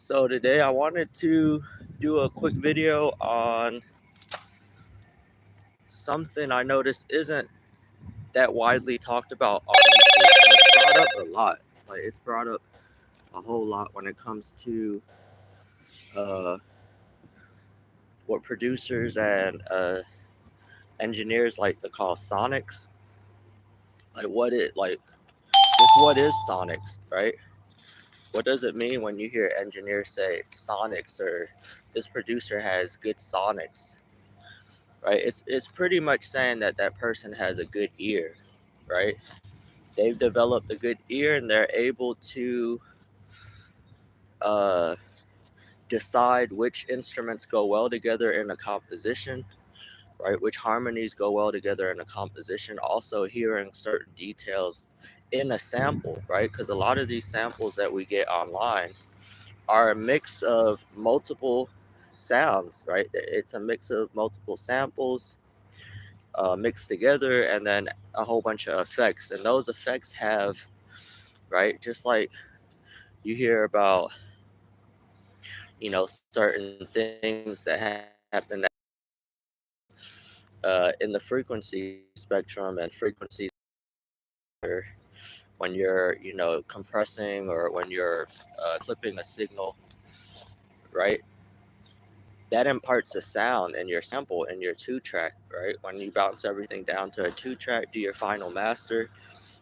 So today I wanted to do a quick video on something I noticed isn't that widely talked about on YouTube. And it's brought up a lot. Like it's brought up a whole lot when it comes to uh, what producers and engineers like to call sonics. What is sonics, right? What does it mean when you hear engineers say sonics or this producer has good sonics? Right, it's pretty much saying that that person has a good ear, right? They've developed a good ear and they're able to uh, decide which instruments go well together in a composition, right? Which harmonies go well together in a composition. Also hearing certain details in a sample, right? Because a lot of these samples that we get online are a mix of multiple sounds, right? It's a mix of multiple samples mixed together, and then a whole bunch of effects. And those effects have, right, just like you hear about, certain things that happen in the frequency spectrum and frequencies when you're, compressing or when you're clipping a signal, right? That imparts a sound in your sample in your 2-track, right? When you bounce everything down to a 2-track, do your final master,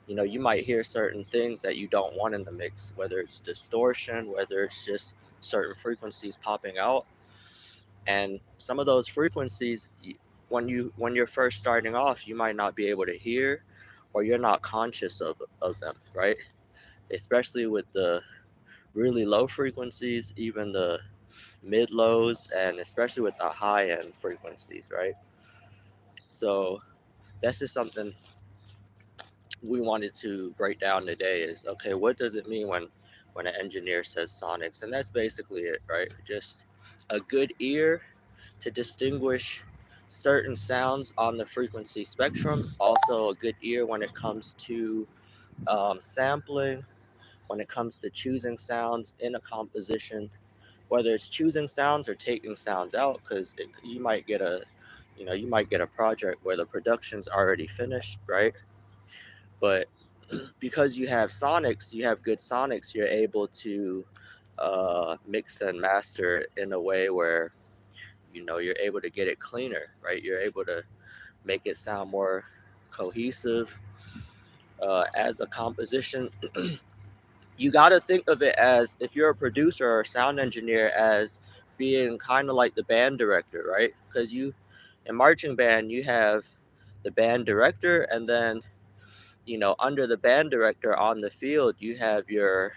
you might hear certain things that you don't want in the mix, whether it's distortion, whether it's just certain frequencies popping out. And some of those frequencies, when you're first starting off, you might not be able to hear, or you're not conscious of them, right? Especially with the really low frequencies, even the mid lows, and especially with the high end frequencies, right? So that's just something we wanted to break down today is, okay, what does it mean when an engineer says sonics? And that's basically it, right? Just a good ear to distinguish certain sounds on the frequency spectrum. Also a good ear when it comes to sampling, when it comes to choosing sounds in a composition, whether it's choosing sounds or taking sounds out, because you might get a project where the production's already finished, right? But because you have sonics, you have good sonics, you're able to mix and master in a way where you're able to get it cleaner, right? You're able to make it sound more cohesive as a composition. You got to think of it as, if you're a producer or a sound engineer, as being kind of like the band director, right? Because in marching band, you have the band director, and then under the band director on the field, you have your,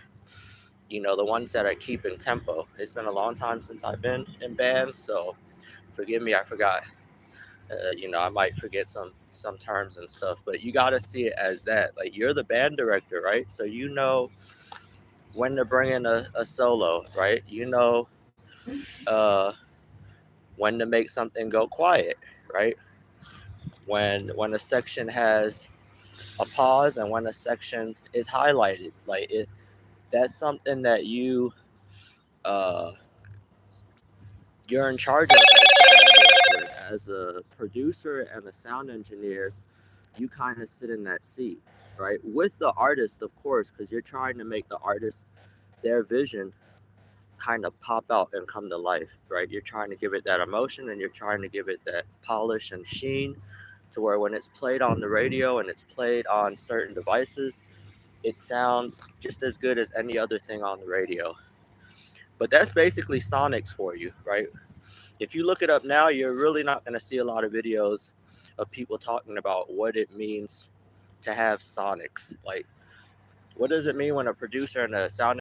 the ones that are keeping tempo. It's been a long time since I've been in bands, so forgive me, I forgot. I might forget some terms and stuff, but you got to see it as that. Like, you're the band director, right? So when to bring in a solo, right? Uh, when to make something go quiet, right? When a section has a pause and when a section is highlighted, like that's something that uh, you're in charge of as a producer and a sound engineer. You kind of sit in that seat, right? With the artist, of course, because you're trying to make the artist, their vision kind of pop out and come to life, right? You're trying to give it that emotion and you're trying to give it that polish and sheen to where when it's played on the radio and it's played on certain devices, it sounds just as good as any other thing on the radio. But that's basically sonics for you, right? If you look it up now, you're really not going to see a lot of videos of people talking about what it means to have sonics. Like, what does it mean when a producer and a sound